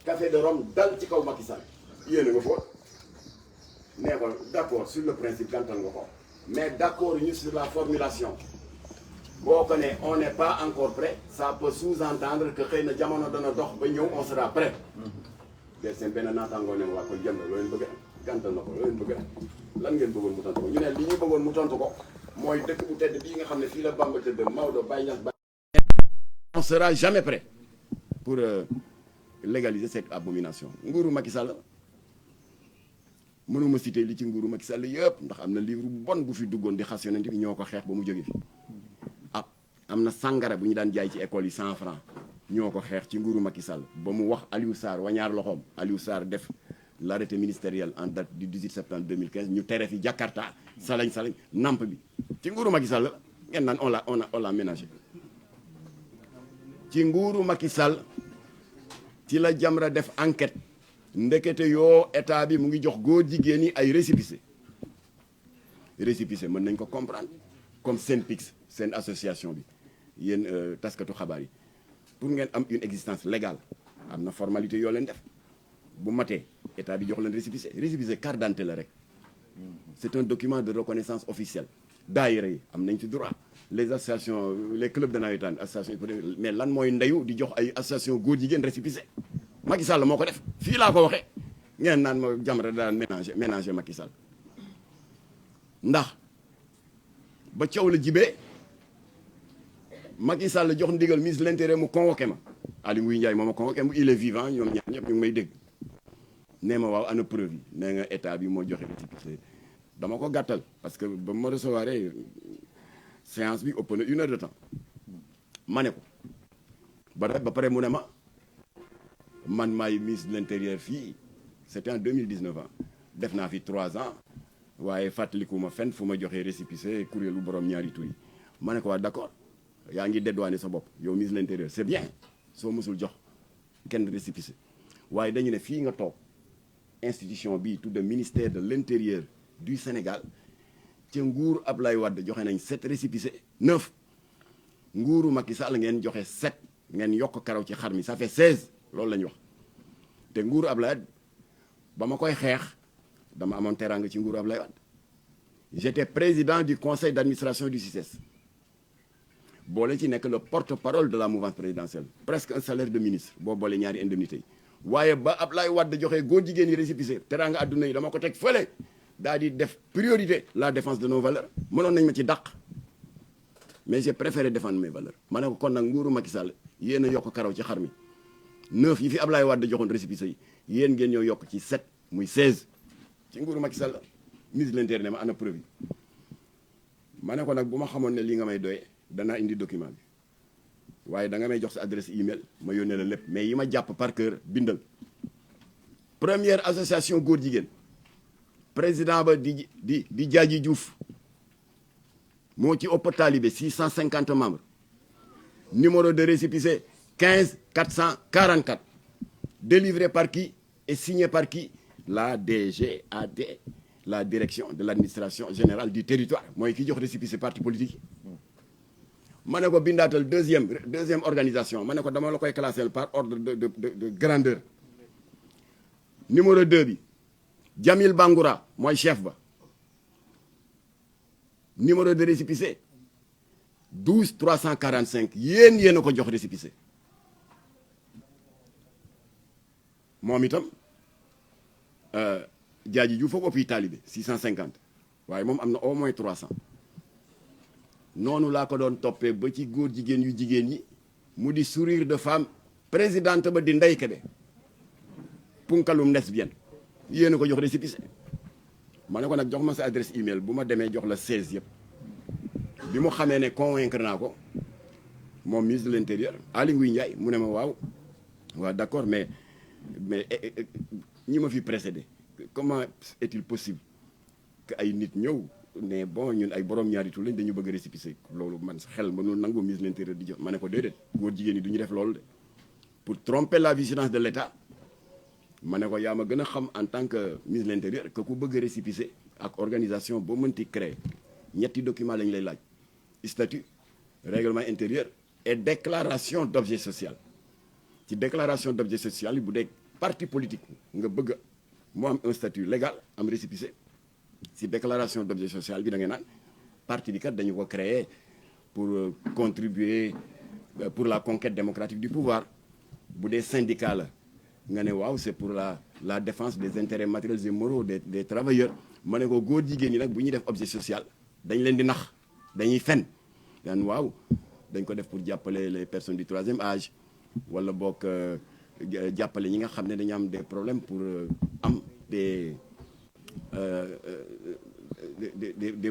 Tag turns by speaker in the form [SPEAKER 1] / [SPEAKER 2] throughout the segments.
[SPEAKER 1] café de Rome dal ci kaw Macky Sall yéen a nga foofu nee ko d'accord sur le principe gantal nga ko mais d'accord ñu sur la formulation boo ko ne on n'est pas encore prêt ça peut sous-entendre que xëy na jamono dana dox ba ñëw on sera prêt de seen benn naataangoo ne waa ko jëm la loo leen bëgg a gantal na ko loo leen bëgg a lan ngeen bëggoon mu tontu ko ñu ne li ñu bëggoon mu tontu ko mooy dëkk bu tedd bii nga xam ne fii la Bamba tëdd Maodo Baye Niass Baye on sera jamais prêt pour légaliser cette abomination nguuru Macky Sall mënuma citer li ci nguuru Macky Sall yëpp ndax am na livre bu bon bu fi duggoon di xas yonent bi ñoo ko xeex ba mu jóge fi am na sàngara bu ñu daan jaay ci école yi 100 francs ñoo ko xeex ci nguuru Macky Sall ba mu wax Aliou Sarr wañaar loxoom Aliou Sarr def l'arrêté ministériel en date du 18 septembre 2015 ñu tere fi Jakarta salañ namp bi ci nguuru Macky Sall ngeen naan on l'a ménagé ci nguuru Macky Sall ci la Jamra def enquête ndekete yoo état bi mu ngi jox góor jigéen ñi ay récépissé mën nañ ko comprendre comme SYNPICS seen association bi yéen taskatu xabaar yi pour ngeen am une existence légale am na formalité yoo leen def bu matee état bi jox leen récépissé carte d'identité la rek c'est un document de reconnaissance officielle daayira yi am nañ ci droit les associations les clubs de navétane association mais lan mooy ndeyu di jox ay association góor jigéen récépissé Macky Sall moo ko def fii laa ko waxee ngeen naan ma Jamra daan ménager Macky Sall ndax ba coow la jibee Macky Sall jox ndigal ministre de l'Intérieur mu convoqué ma Aly Ngouille Ndiaye moo ma convoqué mu il est vivant ñoom ñaar ñëpp ñu ngi may dégg nee ma waaw ana preuve yi nee nga état bi moo joxe récépissé dama ko gàttal parce que ba ma recevoir séance bi ëpp na 1 heure de temps ma ne ko ba pare mu ne ma man maay ministre de l'Intérieur fii c'était en 2019 def naa fi 3 ans waaye fàttaliku ma fenn fu ma joxee récépissé kuréelu borom ñaari tur yi ma ne ko waa d'accord yaa ngi dédouaner sa bopp yow ministre de l'Intérieur c'est bien soo mësul jox kenn récépissé waaye dañu ne fii nga toog institution bii tudd ministère de l'Intérieur du Sénégal ca nguuru Ablaye Wade joxe nañ 7 récépissé 9 nguuru Macky Sall ngeen joxe 7 ngeen yokk karaw ci xar mi ça fait 16 loolu la ñu wax te nguuru Ablaye Wade ba ma koy xeex dama amoon teraanga ci nguuru Ablaye Wade j'étais président du conseil d'administration du CICES boole ci nekk le porte-parole de la mouvance présidentielle presque un salaire de ministre boo boole ñaari indemnité yi waaye ba Ablaye Wade joxe góor jigéen yi récépissé teraanga adduna yi dama ko teg fële daal di def priorité la défense de nos valeurs mënoon nañ ma ci dàq mais j'ai préféré défendre mes valeurs ma ne ko kon nag nguuru Macky Sall yéen a yokk karaw ci xar mi 9 yi fi Ablaye Wade joxoon récépissé yi yéen ngeen ñoo yokk ci 7 muy 16 ci nguuru Macky Sall ministre de l'Intérieur ne ma ana preuve yi ma ne ko nag bu ma xamoon ne lii nga may doye danaa indi document bi waaye da nga may jox sa adresse email ma yónnee la lépp mais yi ma jàpp par cœur bindal première association góor jigéen président ba di Diadji Diouf moo ci ëpp talibé 650 membres numéro de récépissé 15 444 délivré par qui et signé par qui la DGAD la direction de l'administration générale du territoire mooy ki jox récépissé parti politique ma ne ko bindaatal deuxième organisation ma ne ko dama la koy classer par ordre de grandeur numéro 2 bi Jamil Bangoura mooy chef ba numéro de récépissé 12 345 yéen a ko jox récépissé moom itam Diadji Diouf foog ëpp talibé 650 waaye moom am na au moins 300 noonu laa ko doon toppee ba ci góor jigéen yu jigéen ñi mu di sourire de femme présidente ba di Ndeye Kébé punkalum lesbienne yéen a ko jox récépissé ma ne ko nag jox ma sa adresse email bu ma demee jox la 16 yëpp bi mu xamee ne convaincre naa ko moom ministre de l'Intérieur Aly Ngouille Ndiaye mu ne ma waaw d'accord mais ñi ma fi précédé comment est-il possible que ay nit ñëw ne bon ñun ay borom ñaari tur lañ dañu bëgg récépissé loolu man xel mënul nangu ministre de l'Intérieur di jox ma ne ko déedéet góor jigéen ñi du ñu def loolu de pour tromper la vigilance de l'État ma ne ko yaa ma gën a xam en tant que ministre de l'Intérieur que ku bëgg récépissé ak organisation boo mënti créer ñetti document lañ lay laaj statut règlement intérieur et déclaration d'objet social ci déclaration d'objet social yi bu dee parti politique nga bëgg moo am un statut légal am récépissé si déclaration d'objet social bi da ngay naan parti bi kat dañu ko créer pour contribuer pour la conquête démocratique du pouvoir bu dee syndicat la nga ne waaw c'est pour la défense des intérêts matériels et moraux des travailleurs ma ne ko góor jigéen ñi nag bu ñuy def objet social dañ leen di nax dañuy fen daan waaw dañ ko def pour jàppale les personnes du troisième âge wala boog jàppale ñi nga xam ne dañu am des problèmes pour am des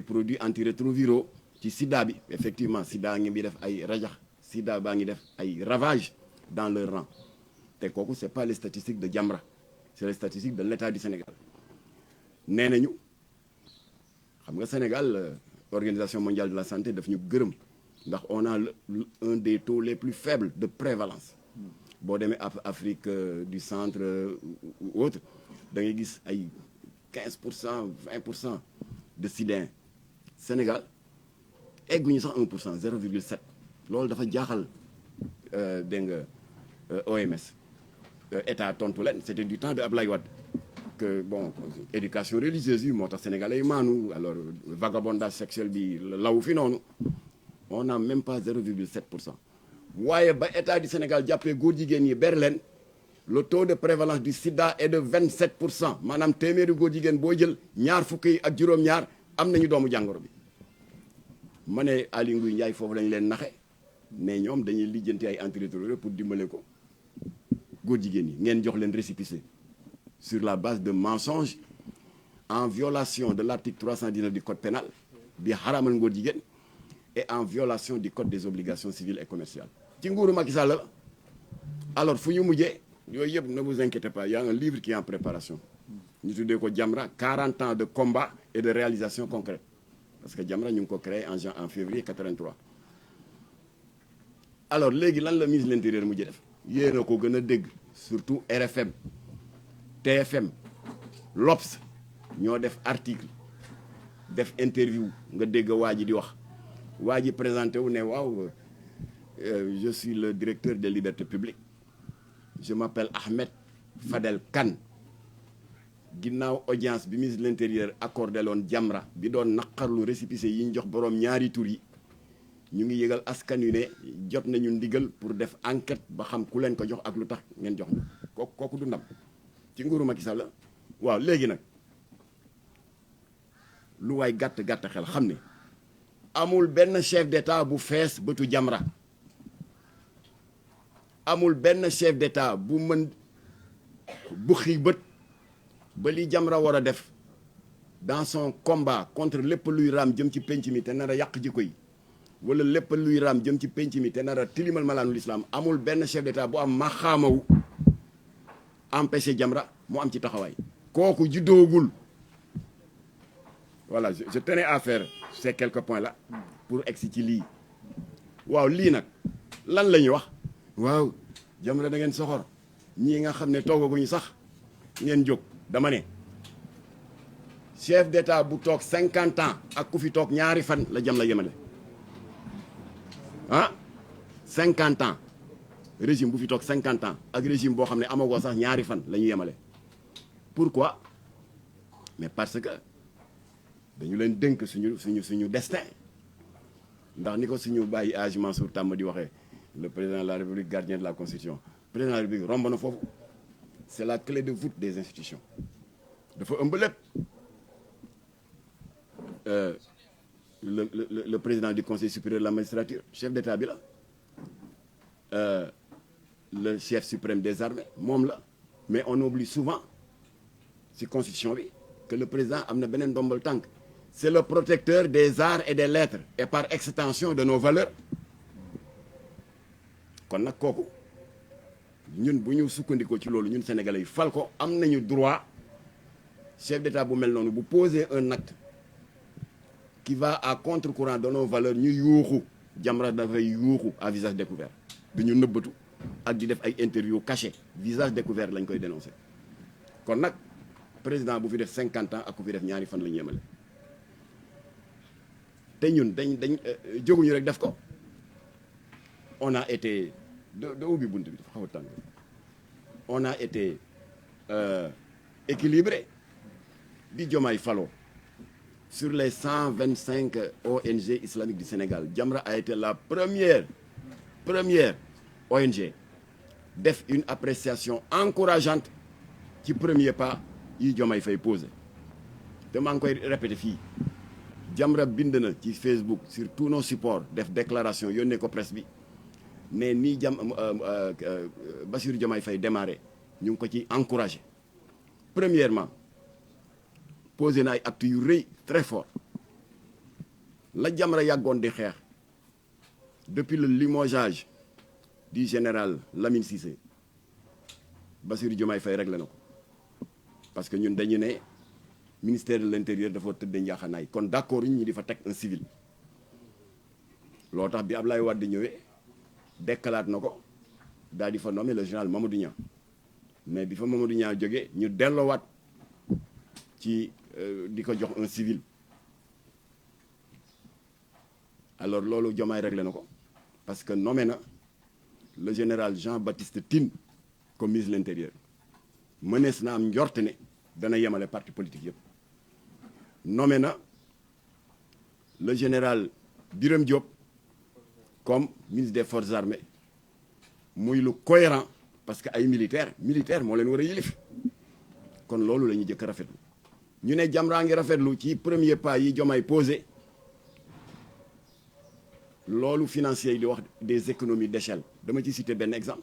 [SPEAKER 1] produits antirétroviraux ci sida bi effectivement sida ngi bi def ay rajax sida baa ngi def ay ravages dans leur rang te kooku c'est pas les statistiques de Jamra c'est les statistiques de l'État du Sénégal nee nañu xam nga Sénégal Organisation mondiale de la santé daf ñu gërëm ndax on a un des taux les plus faibles de prévalence boo demee Afrique du centre ou autre da ngay gis ay 15% 20% de sidéens Sénégal egguñu sax 1% 0,7 loolu dafa jaaxal dégg nga OMS état tontu leen c'était du temps de Ablaye Wade que bon éducation religieuse yi moo tax sénégalais yi maanu alors vagabondage sexuel bi law fi noonu on n'a même pas 0,7% waaye ba état du Sénégal jàppee góor jigéen ñi ber leen le taux de prévalence du sida est de 27%, maanaam téeméeri góor jigéen boo jël ñaar fukki yi ak juróom-ñaar am nañu doomu jàngoro bi. ma ne Aly Ngouille Ndiaye foofu lañu leen naxe mais ñoom dañuy lijjanti ay antirétroviraux pour dimbale ko góor jigéen yi ngeen jox leen récépissé sur la base de mensonges en violation de l'article 319 du code pénal bi xaramal ngóor jigéen et en violation du code des obligations civiles et commerciales. ci nguuru Macky Sall la alors fu ñu mujjee yooyu yëpp ne vous inquiétez pas, il y a un livre qui est en préparation ñu tuddee ko Jamra 40 ans de combat et de réalisation concrète parce que Jamra ñu ngi ko créé en février 83. alors léegi lan la ministre de l'intérieur mujjee def yéen a ko gën a dégg surtout RFM TFM l'Obs ñoo def article def interview nga dégg waa ji di wax waa ji présenté wu ne waaw je suis le directeur des libertés publiques je m'appelle Ahmed Fadel Kane ginnaaw audience bi ministre de l'intérieur accordé loon Jamra bi doon naqarlu récépissé yi ñu jox boroom ñaari tur yi ñu ngi yëgal askan wi ne jot nañu ndigal pour def enquête ba xam ku leen ko jox ak lu tax ngeen jox ñu kooku du ndam ci nguuru Macky Sall la waaw léegi nag lu waay gàtt xel xam ne amul benn chef d'état bu fees bëtu Jamra amul benn chef d'état bu mën bu xii bët ba li Jamra war a def dans son combat contre lépp luy raam jëm ci penc mi te nar a yàq jikko yi wala lépp luy raam jëm ci penc mi te nar a tilimal malaanu l'islam amul benn chef d'état bu am maxaamawu empêcher Jamra mu am ci taxawaay kooku juddoogul. Voilà, je tenais à faire ces quelques points là pour egsi ci lii waaw lii nag lan la ñuy wax waaw Jamra da ngeen soxor ñii nga xam ne toogaguñu sax ngeen jóg dama ne chef d'état bu toog 50 ans ak ku fi toog ñaari fan la jam la yemale ah 50 ans régime bu fi toog 50 ans ak régime boo xam ne amagoo sax ñaari fan la ñu yemale pourquoi mais parce que dañu leen dénk suñu destin ndax ni ko suñu bàyyi Hadji Mansour tàmm di waxee le président de la République gardien de la Constitution président de la République romb na foofu c'est la clé de voûte des institutions dafa ëmb lépp le président du Conseil supérieur de la magistrature chef d'état bi la le chef suprême des armées moom la mais on oublie souvent ci constitution bi que le président am na beneen ndombal tànk c'est le protecteur des arts et des lettres et par extension de nos valeurs kon nag kooku ñun bu ñu sukkandikoo ci loolu ñun sénégalais yi fal ko am nañu droit chef d'état bu mel noonu bu poser un acte qui va à contre-courant de nos valeurs ñu yuuxu Jamra dafay yuuxu à visage découvert du ñu nëbbatu ak di def ay interview caché visage découvert lañ koy dénoncer kon nag président bu fi def 50 ans ak ku fi def ñaari fan la ñu yemale te ñun dañ jóguñu rek def ko on a été de ubbi bunt bi dafa xaw a tàng on a été équilibré bi Diomaye falo sur les 125 ONG islamiques du Sénégal Jamra a été la première ONG def une appréciation encourageante ci premier pas yi Diomaye Faye posé te maa ngi koy répété fii Jamra bind na ci Facebook sur tous nos supports def déclaration yónnee ko presse bi mais nii Bassirou Diomaye Faye démarré ñu ngi ko ci encouragé premièrement posé na ay actes yu rëy très fort la Jamra yàggoon di xeex depuis le limogeage du général Lamine Cissé Bassirou Diomaye Faye réglé na ko parce que ñun dañu ne ministère de l'intérieur dafa tëdd njaaxanaay kon d'accord ñi di fa teg un civil loo tax bi Ablaye Wade ñëwee dekkalaat na ko daal di fa nommé le général Mamadou Niang mais bi fa Mamadou Niang jógee ñu delloowaat ci di ko jox un civil alors loolu Diomaye réglé na ko parce que nommé na le général Jean-Baptiste Tine comme ministre de l'intérieur mënees na am njort ne dana yemale parti politique yëpp nommé na le général Birame Diop comme ministre des forces armées muy lu cohérent parce que ay militaire moo leen war a yilif kon loolu la ñu jëkk rafetlu ñu ne Jamra ngi rafetlu ci premier pas yi Diomaye posé loolu financier yi di wax des économies d'échelle dama ci citer benn exemple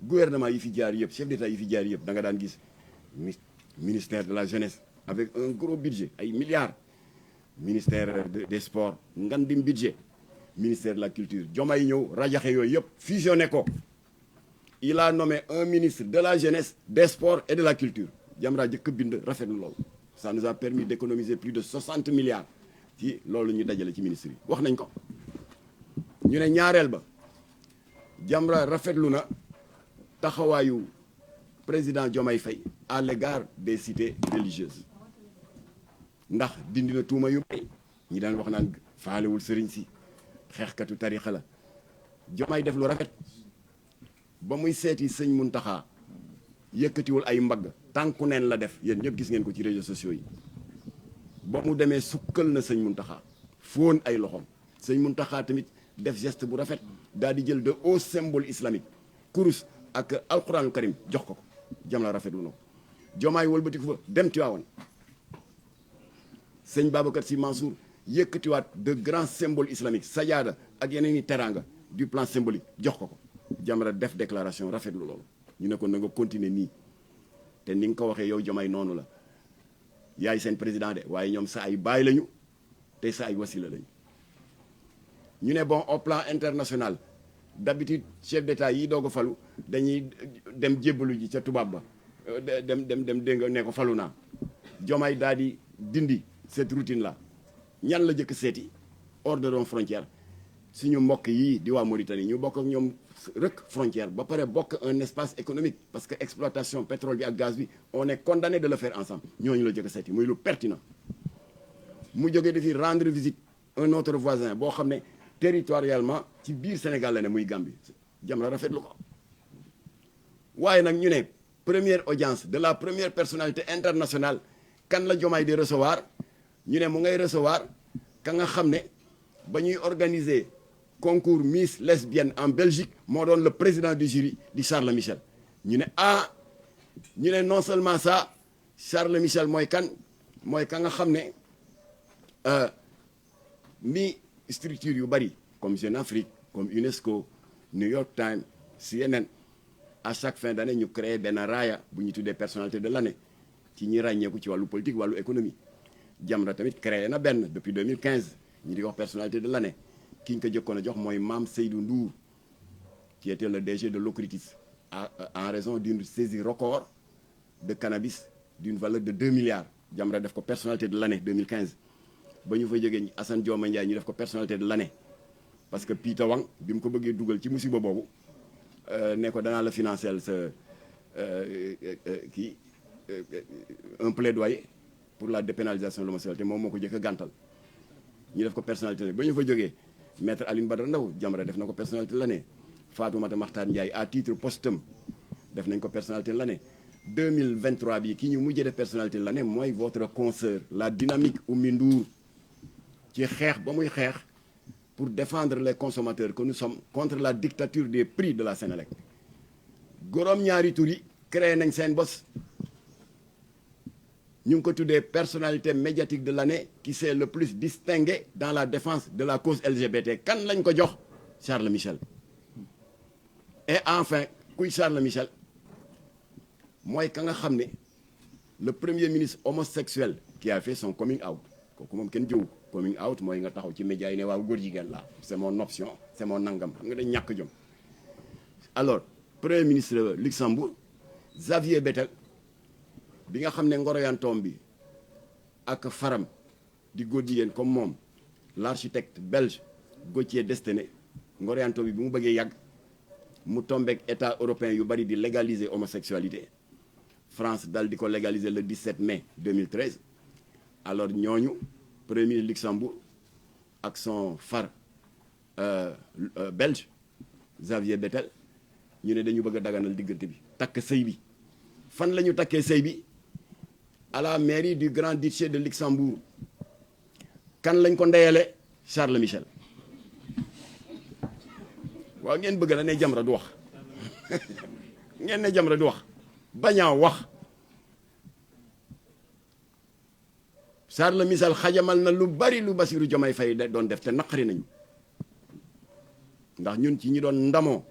[SPEAKER 1] gouvernement yi fi jaar yëpp chef d'état yi fi jaar yëpp da nga daan gis ministère de la jeunesse avec un gros budget ay milliards ministère des sports ngandim budget ministère de la culture Diomaye ñëw rajaxe yooyu yëpp fusionné ko il a nommé un ministre de la jeunesse des sports et de la culture Jamra jëkk bind rafetlu loolu ça nous a permis d'économiser plus de 60 milliards ci loolu ñu dajale ci ministre yi wax nañ ko ñu ne ñaareel ba Jamra rafetlu na taxawaayu président Diomaye Faye à l'égard des cités religieuses ndax dindi na tuuma yu bari ñi daan wax naan faalewul sëriñ si xeexkatu tarixa la Diomaye def lu rafet ba muy seeti sëñ Muntaxa yëkkatiwul ay mbagg tànku neen la def yéen ñëpp gis ngeen ko ci réseaux sociaux yi ba mu demee sukkal na sëñ Muntaxa fóon ay loxoom sëñ Muntaxa tamit def geste bu rafet daal di jël de hauts symboles islamiques kurus ak alquranul karim jox ko Jamra rafetlu na ko Diomaye wëlbatiku fa dem Tiwaawan sëñ Babacar Sy Mansour yëkkatiwaat de grands symboles islamiques sajaada ak yeneen i teraanga du plan symbolique jox ko Jamra def déclaration rafetlu loolu ñu ne ko na nga continuer nii te ni nga ko waxee yow Diomaye noonu la yaay seen président de waaye ñoom sa ay baay lañu te sa ay wasila lañu ñu ne bon au plan international d'habitude chef d'état yi doog a falu dañuy dem jébbalu ji ca tubaab ba dem dégg nga ne ko falu naa Diomaye daal di dindi cette routine là ñan la jëkk seeti hors de nos frontières suñu mbokk yii di waa Mauritanie ñu bokk ak ñoom rek frontière ba pare bokk un espace économique parce que exploitation pétrole bi ak gaz bi on est condamné de le faire ensemble ñooñu la jëkk seeti muy lu pertinent mu jógee di fi rendre visite un autre voisin boo xam ne territorialement ci biir Sénégal la ne muy Gambie Jamra rafetlu ko waaye nag ñu ne première audience de la première personnalité internationale kan la Diomaye di recevoir ñu ne mu ngay recevoir ka nga xam ne ba ñuy organiser concours Miss lesbienne en Belgique moo doon le président du jury di Charles Michel ñu ne non seulement ça Charles Michel mooy kan mooy ka nga xam ne ni structure yu bari comme Jeune Afrique comme UNESCO New York Times CNN à chaque fin d'année ñu créé benn raaya bu ñu tuddee personnalité de l'année ci ñi ràññeeku ci wàllu politique wàllu économie Jamra tamit créé na benn depuis 2015 ñi di wax personnalité de l'année ki ñu ko jëkkoon a jox mooy Mame Seydou Ndour qui était le DG de l'OCRTIS en raison d'une saisie record de cannabis d'une valeur de 2 milliards Jamra def ko personnalité de l'année 2015 ba ñu fa jógee Assane Dioma Ndiaye ñu def ko personnalité de l'année parce que Peter Wang bi mu ko bëggee dugal ci musiba boobu ne ko danaa la financer sa un plaidoyer pour la dépénalisation de l'homosexualité moom moo ko jëkk a gàntal ñu def ko personnalité ba ñu fa jógee maître Alioune Badara Ndao Jamra def na ko personnalité de l'année Fatoumata Makhtar Ndiaye à titre posthume def nañ ko personnalité de l'année 2023 bi ki ñu mujjee def personnalité de l'année mooy votre consoeur la dynamique Oumy Ndour ci xeex ba muy xeex pour défendre les consommateurs que nous sommes contre la dictature des prix de la Sénélec gorom ñaari tur yi créé nañ seen bos ñu ngi ko tuddee personnalité médiatique de l'année qui s'est le plus distingué dans la défense de la cause LGBT kan lañ ko jox Charles Michel et enfin kuy Charles Michel mooy ka nga xam ne le premier ministre homosexuel qui a fait son coming out kooku moom kenn jëwu coming out mooy nga taxaw ci média yi ne waaw góor jigéen la c'est mon option c'est mon nangam xam nga dañ ñàkk jom alors premier ministre Luxembourg Xavier Bettel bi nga xam ne ngoroyantoom bi ak faram di góor jigéen comme moom l'architecte belge Gauthier Destené ngoroyantoom bi mu bëggee yàgg mu tombeek état européen yu bari di légaliser homosexualité France dal di ko légaliser le 17 mai 2013 alors ñooñu premier ministre Luxembourg ak son phare belge Xavier Bettel ñu ne dañu bëgg a daganal diggante bi takk sëy bi fan la ñu takkee sëy bi à la mairie du Grand-Duché de Luxembourg kan lañ ko ndeyale Charles Michel waaw ngeen bëgg la ne Jamra du wax ngeen ne Jamra du wax bañaa wax Charles Michel xajamal na lu bari lu Bassirou Diomaye Faye doon def te naqari nañu ndax ñun ci ñi doon ndamoo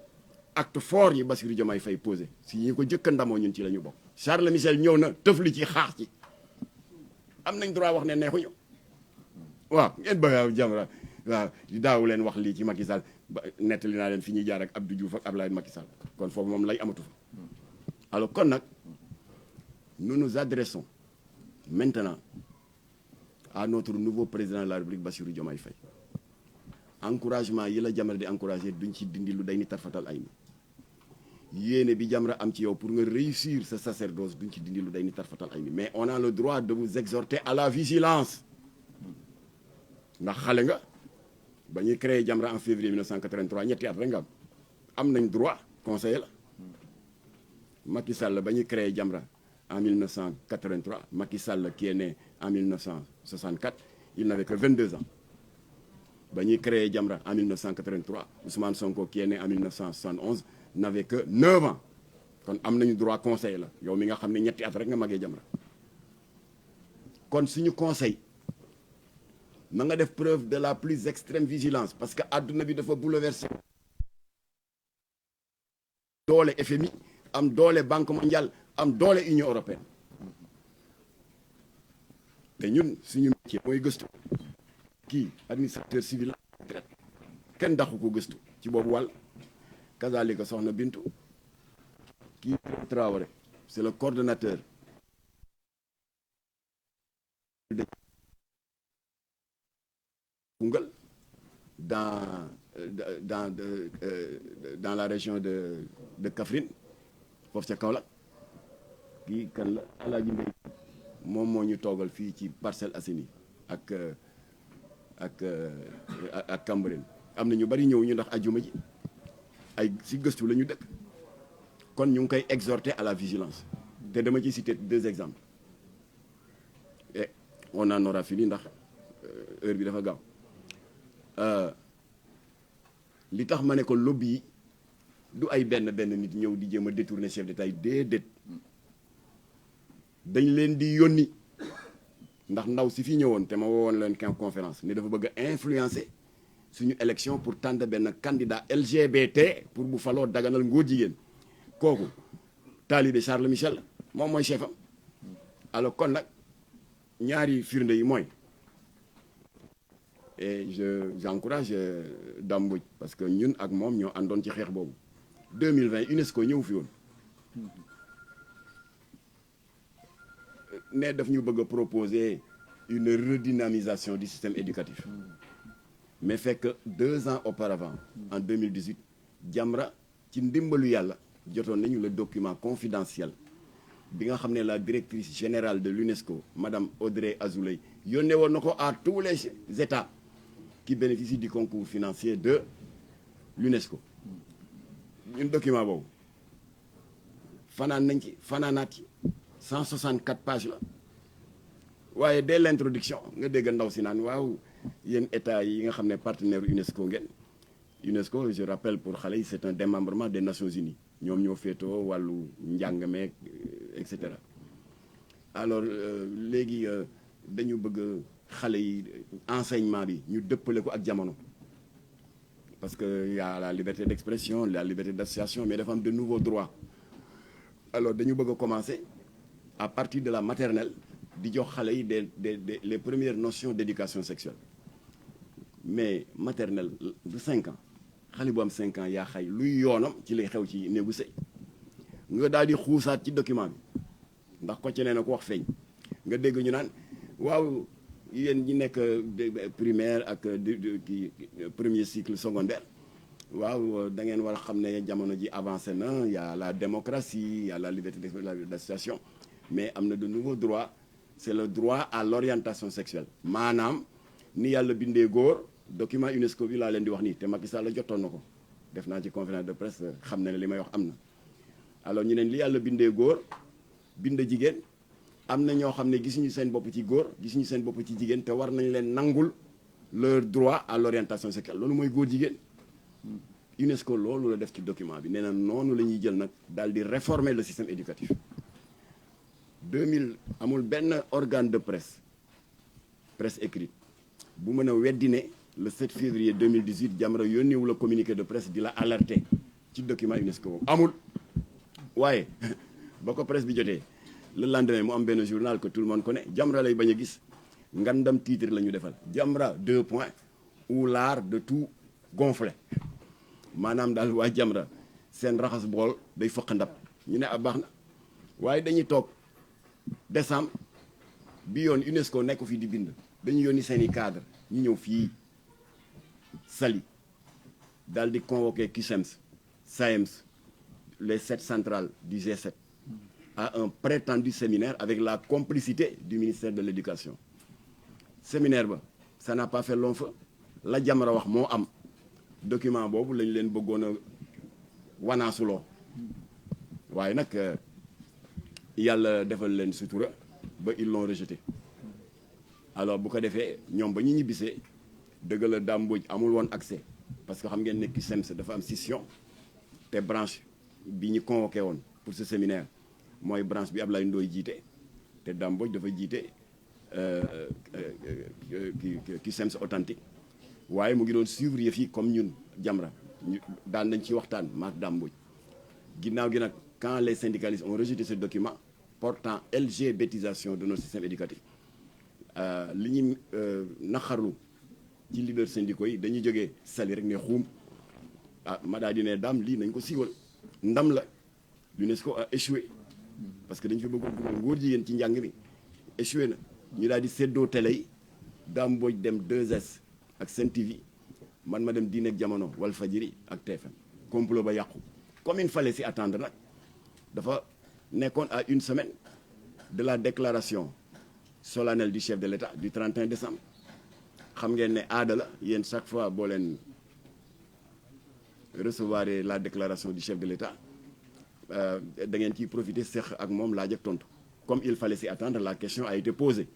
[SPEAKER 1] acte fort yi Bassirou Diomaye Faye posé si ñi ko jëkk a ndamoo ñun ci la ñu bokk Charles Michel ñëw na tëfli ci xaax ci am nañ droit wax ne neexuñu waaw ngeen bëgg Jamra waaw daawu leen wax lii ci Macky Sall ba nettali naa leen fi ñuy jaar ak Abdou Diouf ak Abdoulaye Macky Sall kon foofu moom lay amatu fa alors kon nag nous nous adressons maintenant à notre nouveau président de la République Bassirou Diomaye Faye encouragement yi la Jamra di encouragé duñ ci dindi lu day ni tarfatal ay ni yéene bi Jamra am ci yow pour nga réussir sa sacerdoce duñ ci dindi lu day ni tarfatal ay ni mais on a le droit de vous exhorter à la vigilance ndax xale nga ba ñuy créé Jamra en février 1983 ñetti at rek nga am nañ droit conseiller la Macky Sall ba ñuy créé Jamra en 1983 Macky Sall qui est né en 1964 il n'avait que 22 ans ba ñuy créé Jamra en 1983 Ousmane Sonko qui est né en 1971 n'avait que 9 ans kon am nañu droit conseiller la yow mi nga xam ne ñetti at rek nga magee Jamra kon suñu conseil na nga def preuve de la plus extrême vigilance parce que adduna bi dafa bouleversé doole FMI am doole Banque mondiale am doole Union européenne te ñun suñu métier mooy gëstu kii administrateur civil la kenn daxu ko gëstu ci boobu wàll kazalika soxna Bintu kii Traoré c'est le coordonnateur Koungheul dans la région de Kaffrine foofu ca Kaolack kii kan la Alaaji Mbay moom moo ñu toogal fii ci Parcelles Assainies ak Cambérène am na ñu bari ñëw ñu ndax ajuma ji ay si gëstu la ñu dëkk kon ñu ngi koy exhorter à la vigilance te dama ci citer 2 exemples et on en aura fini ndax heure bi dafa gaaw li tax ma ne ko lobby yi du ay benn nit ñëw di jéem a détourner chef d'État yi déedéet dañ leen di yónni ndax ndaw si fi ñëwoon te ma woowoon leen conférence ne dafa bëgg a influencer suñu élection pour tànn benn candidat LGBT pour bu faloo daganal ngóor jigéen kooku taalibe Charles Michel moom mooy chef am alors kon nag ñaari firnde yi mooy et j'encourage Dame Mbodj parce que ñun ak moom ñoo àndoon ci xeex boobu 2020 UNESCO ñëw fi woon ne daf ñu bëgg a proposer une redynamisation du système éducatif mais fekk 2 ans auparavant en 2018 Jamra ci ndimbalu yàlla jotoon nañu le document confidentiel bi nga xam ne la directrice générale de l'UNESCO madame Audrey Azoulay yónnee woon na ko à tous les États qui bénéficient du concours financier de l'UNESCO ñun document boobu fanaan nañ ci fanaanaat ci 164 pages la waaye dès l'introduction nga dégg ndaw si naan waaw yéen état yi nga xam ne partenaire UNESCO ngeen UNESCO je rappelle pour xale yi c'est un démembrement des Nations Unies ñoom ñoo féetoo wàllu njàng meek et cetera alors léegi dañu bëgg xale yi enseignement bi ñu dëppale ko ak jamono parce que y a la liberté d'expression la liberté d'association mais dafa am de nouveaux droits alors dañu bëgg a commencer à partir de la maternelle di jox xale yi les premières notions d'éducation sexuelle mais maternelle de 5 ans xale bu am 5 ans yaa xay luy yoonam ci lay xew ci néegu sëy nga daal di xuusaat ci document bi ndax ko ci nee na ko wax feeñ nga dégg ñu naan waaw yéen ñi nekk primaire ak kii premier cycle secondaire waaw da ngeen war a xam ne jamono ji avancé na y a la démocratie y a la liberté d'association mais am na de nouveaux droits c'est le droit à l'orientation sexuelle maanaam ni yàlla bindee góor document UNESCO bi laa leen di wax nii te Macky Sall la jotoon na ko def naa ci conférence de presse xam na ne li may wax am na alors ñu ne li yàlla bindee góor bind jigéen am na ñoo xam ne gisuñu seen bopp ci góor gisuñu seen bopp ci jigéen te war nañ leen nangul leur droit à l'orientation sexuelle loolu mooy góor jigéen UNESCO loolu la def ci document bi nee na noonu la ñuy jël nag daal di réformer le système éducatif 2000 amul benn organe de presse écrite bu mën a weddi ne le 7 février 2018 Jamra yónneewu la communiqué de presse di la alerter ci document UNESCO boobu amul waaye ba ko presse bi jotee le lendemain mu am benn journal que tout le monde connaît Jamra lay bañ a gis ngandam titre la ñu defal Jamra 2 points ou l'art de tout gonfler maanaam daal waa Jamra seen raxas bool day fëq ndab ñu ne baax na waaye dañuy toog décembre bi yoon UNESCO nekk fii di bind dañu yónni seen i cadre ñu ñëw fii Saly daal di convoquer CUSEMS SAEMS les 7 centrales du G7 à un prétendu séminaire avec la complicité du ministère de l'éducation séminaire ba ça n'a pas fait long feu la Jamra wax moo am document boobu lañu leen bëggoon a wanaasuloo waaye nag yàlla defal leen sutura ba ils l'ont rejeté alors bu ko defee ñoom ba ñu ñibbisee dëgg la Dame Mbodj amul woon accès parce que xam ngeen ne CUSEMS dafa am scission te branche bi ñu convoqué woon pour ce séminaire mooy branche bi Ablaye Ndoye jiite te Dame Mbodj dafa jiite CUSEMS authentique waaye mu ngi doon suivre yëf yi comme ñun Jamra ñu daan nañ ci waxtaan maak Dame Mbodj ginnaaw gi nag quand les syndicalistes ont rejeté ce document portant LGBTisation de notre système éducatif li ñuy naqarlu ci leader syndicaux yi dañuy jógee Saly rek ne xuum ma daa di ne daam lii nañ ko siiwal ndam la l'UNESCO a échoué parce que dañu fi bëggoon dugal ngóor jigéen ci njàng mi échoué na ñu daal di séddoo télé yi Dame Mbodj dem 2S ak Sen TV man ma dem Diine ak Jamono Walfadjri ak TFM complot ba yàqu comme il fallait s'y attendre nag dafa nekkoon à une semaine de la déclaration solennelle du chef de l'État du 31 décembre xam ngeen ne aada la yéen chaque fois boo leen recevoir la déclaration du chef de l'État da ngeen ciy profiter seq ak moom laaj ak tontu comme il fallait s'y attendre la question a été posée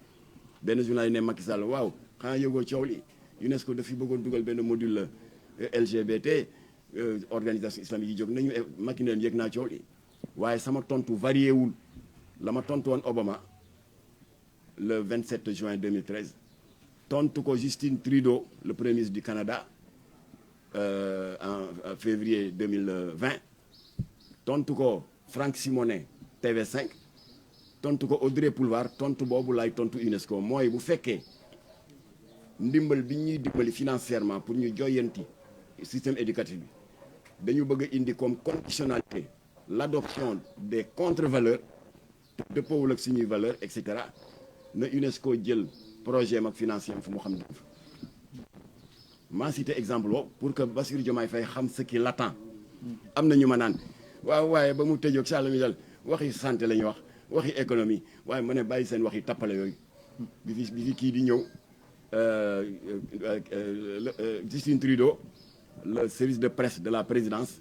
[SPEAKER 1] benn journal yi ne Macky Sall waaw xanaa yëgoo coow li UNESCO daf fi bëggoon dugal benn module LGBT organisation islamique yi jóg nañu Macky ne leen yëg naa coow li waaye sama tontu varié wul la ma tontu woon Obama le 27 juin 2013 tontu ko Justin Trudeau le premier ministre du Canada en février 2020 tontu ko Franck Simonet TV5 tontu ko Audrey Pulvar tontu boobu lay tontu UNESCO mooy bu fekkee ndimbal bi ñuy dimbali financièrement pour ñu joyanti système éducatif bi dañu bëgg a indi comme conditionnalité l'adoption des contre-valeurs dëppoowul ak suñuy valeurs et cetera na UNESCO jël projet am ak financier am fu mu xam ne maa cité exemple boobu pour que Bassirou Diomaye Faye xam ce qui l'attend am na ñu ma naan waaw waaye ba mu tëjoog Charles Michel waxi santé la ñuy wax waxi économie waaye ma ne bàyyi seen waxi tappale yooyu bi fi kii di ñëw Justin Trudeau le service de presse de la présidence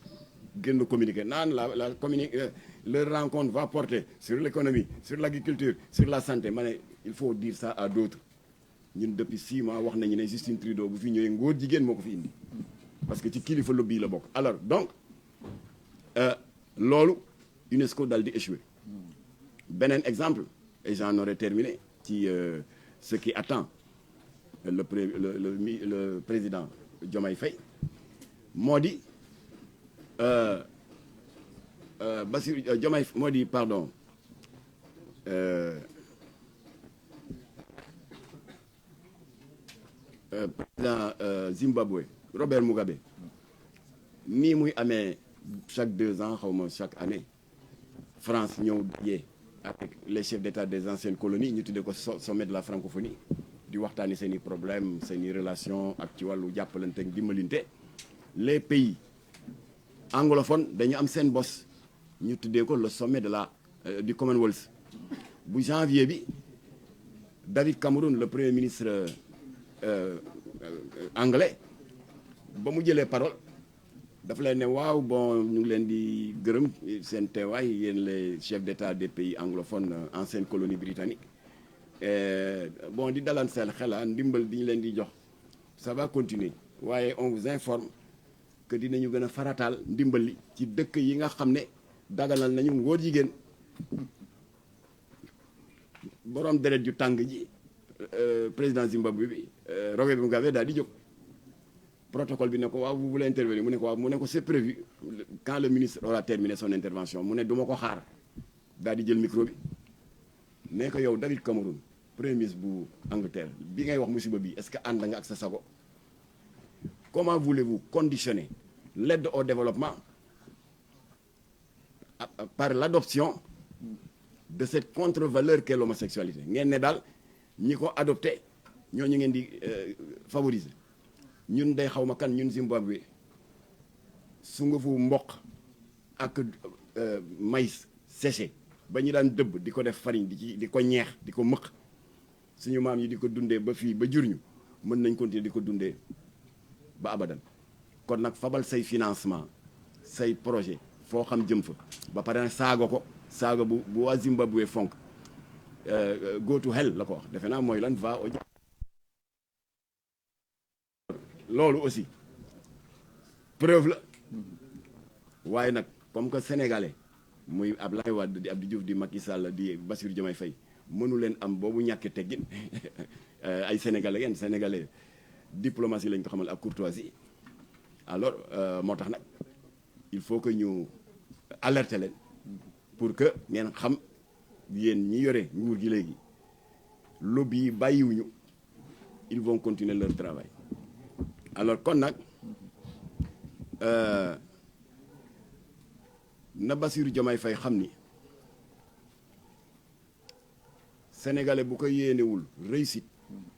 [SPEAKER 1] génn communiqué naan la leur rencontre va porter sur l'économie, sur l'agriculture, sur la santé ma ne il faut dire ça à d'autres ñun depuis 6 mois wax nañu ne Justin Trudeau bu fi ñëwee ngóor jigéen moo ko fi indi parce que ci kilifa lobby la bokk. Alors donc loolu UNESCO dal di échoué. Beneen exemple et j'en aurais terminé ci ce qui attend le président Diomaye Faye moo di Bassirou Diomaye moo di pardon président Zimbabwe Robert Mugabe nii muy amee chaque 2 ans xaw ma chaque année France ñëw dajee avec les chefs d'État des anciennes colonies ñu tuddee ko sommet de la francophonie di waxtaani seen i problème seen i relation ak ci wàllu jàppalante ak dimbalinte les pays anglophones dañu am seen bos ñu tuddee ko le sommet de la du Commonwealth bu janvier bi David Cameron le premier ministre anglais ba mu jëlee parole dafa leen ne waaw bon ñu ngi leen di gërëm seen teewaay yéen les chefs d'État des pays anglophones ancienne colonie britannique bon di dalan seen xela ndimbal di ñu leen di jox ça va continuer waaye on vous informe que dinañu gën a farataal ndimbal li ci dëkk yi nga xam ne daganal nañu ngóor jigéen borom deret ju tàng ji président Zimbabwe bi Robert Mugabe daal di jóg protocole bi ne ko waaw vous voulez intervenir mu ne ko waaw mu ne ko c'est prévu quand le ministre aura terminé son intervention mu ne du ma ko xaar daal di jël micro bi ne ko yow David Cameron premier ministre bu Angleterre bi ngay wax musiba bi est-ce que ànd nga ak sa sago comment voulez-vous conditionner l'aide au développement par l'adoption de cette contre-valeur qu'est l'homosexualité ngeen ne daal ñi ko adopté ñooñu ngeen di favoriser ñun day xaw ma kan ñun Zimbabwe sungufu mboq ak maïs séché ba ñu daan dëbb di ko def farine di ko ñeex di ko mëq suñu maam yi di ko dundee ba fii ba jur ñu mën nañ continuer di ko dundee ba abadan kon nag fabal say financement say projet foo xam jëm fa ba pare nag saaga ko saaga bu waa Zimbabwe fonk go to hell la ko wax defe naa mooy lan va au loolu aussi preuve la waaye nag comme que sénégalais muy Abdoulaye Wade di Abdou Diouf di Macky Sall di Bassirou Diomaye Faye mënu leen am boobu ñàkk teggin ay sénégalais ngeen sénégalais diplomatie lañ ko xamal ak courtoisie alors moo tax nag il faut que ñu alerter leen pour que ngeen xam yéen ñi yore nguur gi léegi lobby yi bàyyiwuñu ils vont continuer leur travail alors kon nag na Bassirou Diomaye Faye xam ni sénégalais bu ko yéenewul réussite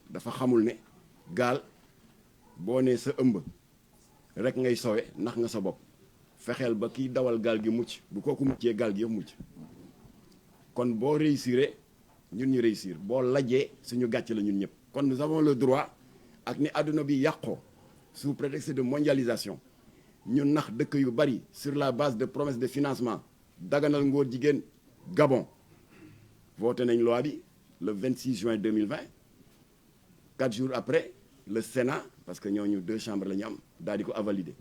[SPEAKER 1] dafa xamul ne gaal boo nee sa ëmb rek ngay sowe ndax nga sa bopp fexeel ba kiy dawal gaal gi mucc bu kooku muccee gaal gi yëpp mucc kon boo réussir ñun ñu réussir boo lajjee suñu gàcce la ñun ñëpp kon nous avons le droit ak ni àdduna bi yàqoo sous prétexte de mondialisation ñun nax dëkk yu bari sur la base de promesses de financement daganal ngóor jigéen Gabon voté nañ loi bi le 26 juin 2020 4 jours après le Sénat parce que ñooñu 2 chambres la ñu am daal di ko avalider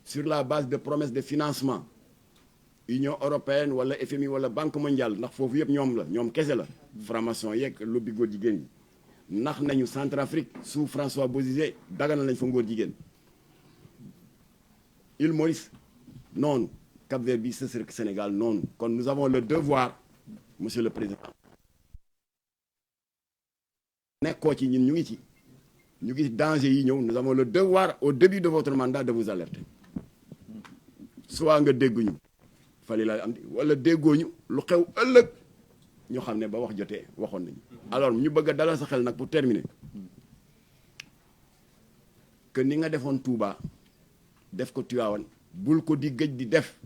[SPEAKER 1] sur la base de promesses de financement Union européenne wala FMI wala Banque mondiale ndax foofu yëpp ñoom la ñoom kese la franc-maçon yeeg lobby góor jigéen ñi nax nañu Centrafrique sous François Bozizé daganal nañ fa ngóor jigéen Île Maurice noonu Cap-Vert bi Sénégal noonu kon nous avons le devoir monsieur le président nekkoo ci ñun ñu ngi danger yi ñëw nous avons le devoir au début de votre mandat de vous alerter soit nga dégguñu fali la am wala déggooñu lu xew ëllëg ñu xam ne ba wax jotee waxoon nañu alors ñu bëgg a dalal sa xel nag pour terminer que ni nga defoon Touba def ko Tivaouane bul ko di gëj di def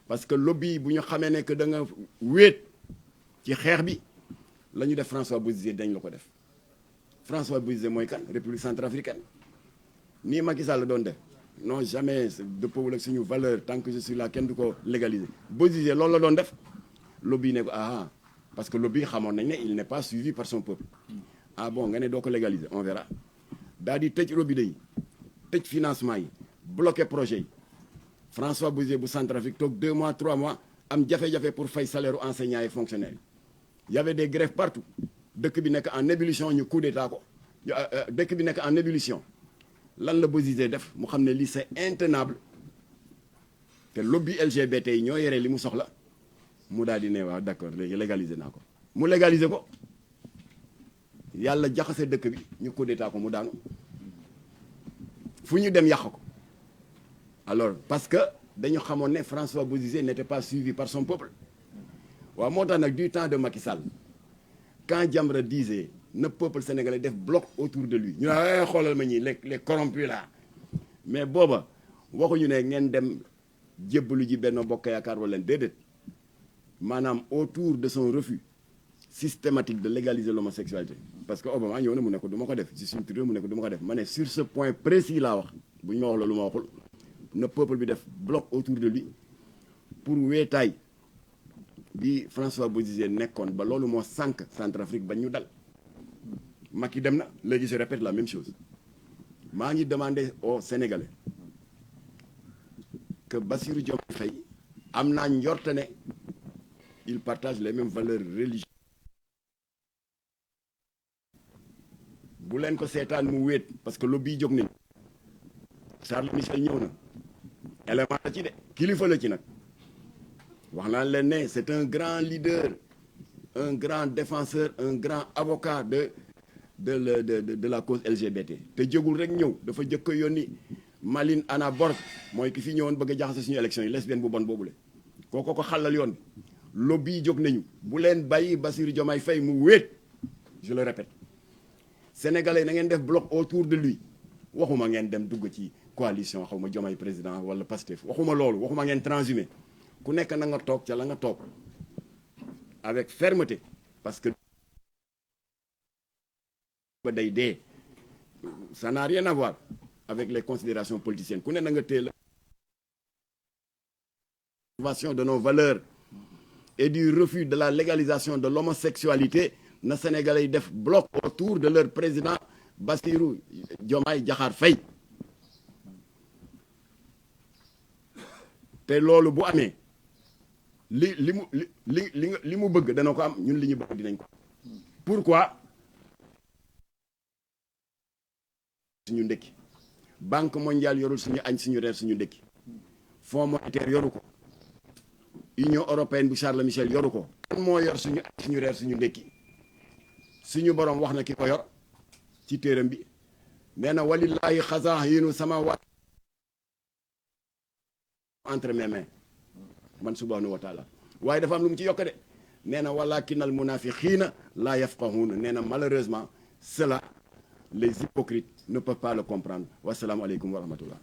[SPEAKER 1] parce que lobby bu ñu xamee ne que da nga wéet ci xeex bi la ñu def François Bozizé dañ la ko def François Bozizé mooy kan République centrafricaine nii Macky Sall la doon def non jamais dëppoo ak suñu valeur tant que je suis là kenn du ko légaliser. Bozizé loolu la doon def lobby ne ko parce que lobby xamoon nañ ne il n'est pas suivi par son peuple. Ah bon nga ne doo ko légaliser on verra daal di tëj robinet yi tëj financement yi bloqué projet yi François Bozizé bu Centrafrique toog 2 mois 3 mois am jafe-jafe pour fay salaire u enseignants et fonctionnaires yi. Y avait des grèves partout dëkk bi nekk en ébullition ñu coup d'état ko dëkk bi nekk en ébullition lan la Bozizé def mu xam ne lii c'est intenable te lobby LGBT yi ñoo yore li mu soxla mu daal di ne waaw d'accord léegi légaliser naa ko mu légaliser ko yàlla jaxase dëkk bi ñu coup d'état ko mu daanu fu ñu dem yàq ko alors parce que dañu xamoon ne François Bozizé n'était pas suivi par son peuple waaw moo tax nag du temps de Macky Sall quand Jamra disait na peuple sénégalais def bloc autour de lui ñu ne xoolal ma ñi les corrompus là mais booba waxuñu ne ngeen dem jébbalu ji Benno Bokk Yaakaar wala déedéet maanaam autour de son refus systématique de légaliser l'homosexualité parce que Obama ñëw na mu ne ko du ma ko def Justin Trudeau mu ne ko du ma ko def ma ne sur ce point précis laa wax bu ñu ma wax la lu ma waxul na peuple bi def bloc autour de lui pour weetaay bi François Bozizé nekkoon ba loolu moo sànq Centrafrique ba ñu dal Macky dem na léegi je répète la même chose maa ngi demandé aux Sénégalais que Bassirou Diomaye Faye am naa njorte ne il partage les mêmes valeurs religieuses bu leen ko seetaan mu wéet parce que lobby jóg nañu Charles Michel ñëw na élément la ci de kilifa la ci nag wax naa leen ne c'est un grand leader un grand défenseur un grand avocat de la cause LGBT te jógul rek ñëw dafa jëkk a yónni Maline Anna Borg mooy ki fi ñëwoon bëgg a jaxase suñu élection yi lesbienne bu bon boobule kooko ko xàllal yoon bi lobby jóg nañu bu leen bàyyi Bassirou Diomaye Faye mu wéet je le répète sénégalais na ngeen def bloc autour de lui waxuma ngeen dem dugg ci coalition xaw ma Diomaye président wala Pastef waxuma loolu waxuma ngeen transhumé ku nekk na nga toog ca la nga toog avec fermeté parce que ba day dee ça n'a rien à voir avec les considérations politiciennes ku ne na nga téye la de nos valeurs et du refus de la légalisation de l'homosexualité na sénégalais yi def bloc autour de leur président Bassirou Diomaye Diakhar Faye te loolu bu amee li mu bëgg dana ko am ñun li ñu bëgg dinañ ko pourquoi suñu ndekki banque mondiale yorul suñu añ suñu reer suñu ndekki fonds monétaire yoru ko union européenne bu Charles Michel yoru ko kan moo yor suñu añ suñu reer suñu ndekki suñu borom wax na ki ko yor ci téeram bi nee na walillahi xazaa'inu samaawaati entre mes mains man subhanahu wa taala waaye dafa am lu mu ci yokk de nee na walakinal munafiqiina laa yafqahuuna nee na malheureusement cela les hypocrites ne peuvent pas le comprendre wasalaamu aleykum wa rahmatullah